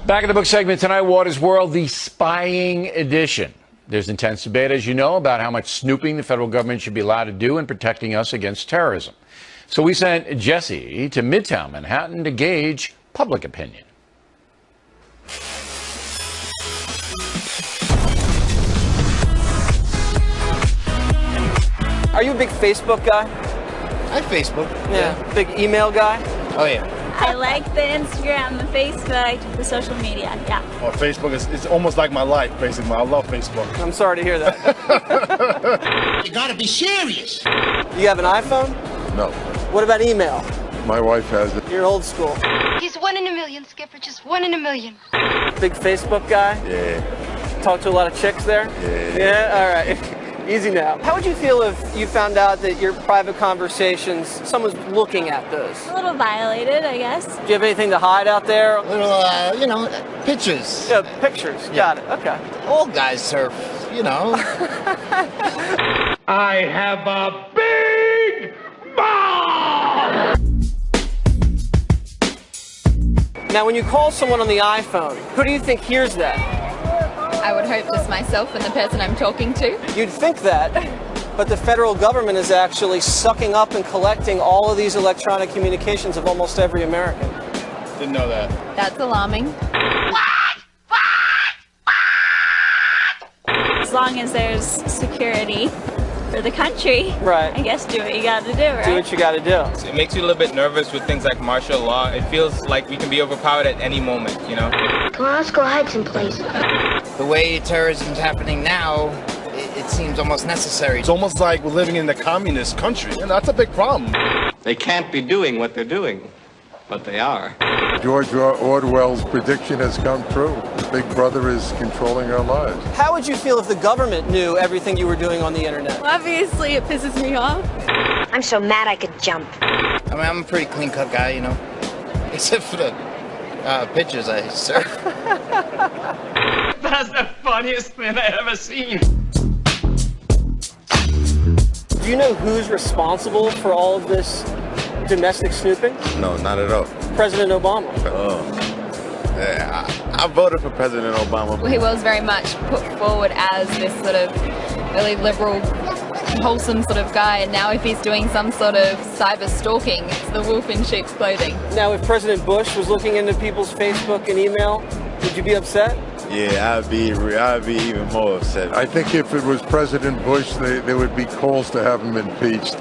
Back in the book segment tonight, Water's World, the spying edition. There's intense debate, as you know, about how much snooping the federal government should be allowed to do in protecting us against terrorism. So we sent Jesse to Midtown Manhattan to gauge public opinion. Are you a big Facebook guy? I Facebook. Yeah. Big email guy? Oh, yeah. I like the Instagram, the Facebook, the social media, yeah. Well, Facebook is almost like my life, basically. I love Facebook. I'm sorry to hear that. You gotta be serious. You have an iPhone? No. What about email? My wife has it. You're old school. He's 1 in a million, Skipper, just 1 in a million. Big Facebook guy? Yeah. Talk to a lot of chicks there? Yeah. Yeah? All right. Easy now. How would you feel if you found out that your private conversations, someone's looking at those? A little violated, I guess. Do you have anything to hide out there? Little, pictures. Yeah, pictures. Yeah. Got it. Okay. All guys surf, I have a big bomb! Now, when you call someone on the iPhone, who do you think hears that? I would hope just myself and the person I'm talking to. You'd think that, but the federal government is actually sucking up and collecting all of these electronic communications of almost every American. Didn't know that. That's alarming. As long as there's security for the country, Right. I guess do what you gotta do, right? Do what you gotta do. It makes you a little bit nervous with things like martial law. It feels like we can be overpowered at any moment, Come on, let's go hide someplace. The way terrorism's happening now, it seems almost necessary. It's almost like we're living in the communist country, and that's a big problem. They can't be doing what they're doing, but they are. George Orwell's prediction has come true. The Big Brother is controlling our lives. How would you feel if the government knew everything you were doing on the internet? Obviously, it pisses me off. I'm so mad I could jump. I mean, I'm a pretty clean-cut guy, except for the pictures I surf. That's the funniest thing I ever seen. Do you know who's responsible for all of this domestic snooping? No, not at all. President Obama. Oh. Yeah, I voted for President Obama. He was very much put forward as this sort of really liberal, wholesome sort of guy, and now if he's doing some sort of cyber stalking, it's the wolf in sheep's clothing. Now, if President Bush was looking into people's Facebook and email, would you be upset? Yeah, I'd be even more upset. I think if it was President Bush, there would be calls to have him impeached.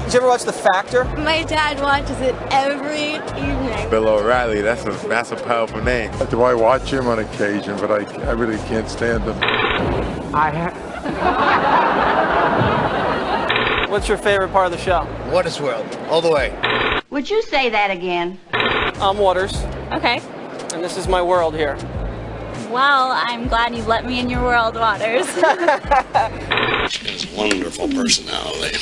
Did you ever watch The Factor? My dad watches it every evening. Bill O'Reilly, that's a powerful name. Do I watch him on occasion, but I really can't stand him. What's your favorite part of the show? Water's World, all the way. Would you say that again? I'm Waters, Okay. and this is my world here. Well, I'm glad you let me in your world, Waters. It's a wonderful personality.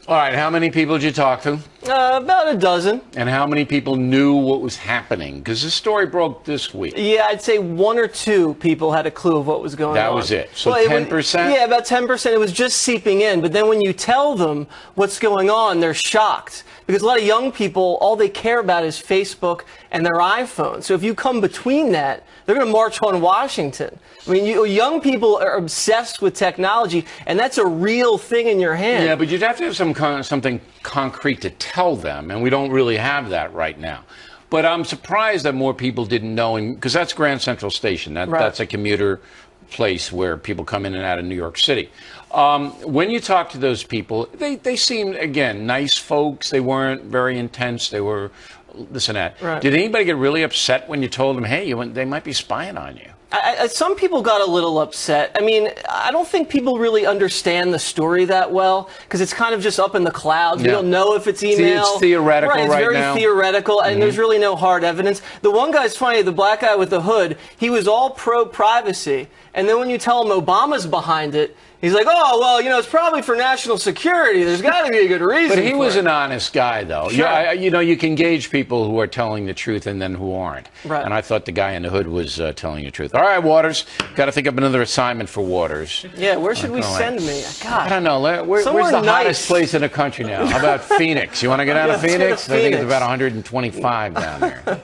All right, how many people did you talk to? About a dozen. And how many people knew what was happening? Because this story broke this week. Yeah, I'd say 1 or 2 people had a clue of what was going on. That was it. So Well, 10%? Yeah, about 10%. It was just seeping in. But then when you tell them what's going on, they're shocked. Because a lot of young people, all they care about is Facebook and their iPhone. So if you come between that, they're going to march on Washington. I mean, young people are obsessed with technology, and that's a real thing in your hand. Yeah, but you'd have to have something concrete to tell them, and we don't really have that right now. But I'm surprised that more people didn't know, because that's Grand Central Station. That's a commuter place where people come in and out of New York City. When you talk to those people, they seemed, again, nice folks. They weren't very intense. They were this and that. Right. Did anybody get really upset when you told them, hey, they might be spying on you? Some people got a little upset. I mean, I don't think people really understand the story that well, because it's kind of just up in the clouds. We don't know if it's email. It's theoretical right now. It's very theoretical, and there's really no hard evidence. The one guy's funny, the black guy with the hood, he was all pro-privacy, and then when you tell him Obama's behind it, He's like, oh, well, you know, it's probably for national security. There's got to be a good reason. But he was it. an honest guy, though. Sure. Yeah, you know, you can gauge people who are telling the truth and then who aren't. Right. And I thought the guy in the hood was telling the truth. All right, Waters, got to think of another assignment for Waters. Yeah, where should we send me? God, I don't know. Where's the hottest place in the country now? How about Phoenix? You want to go down to Phoenix? I think it's about 125 down there.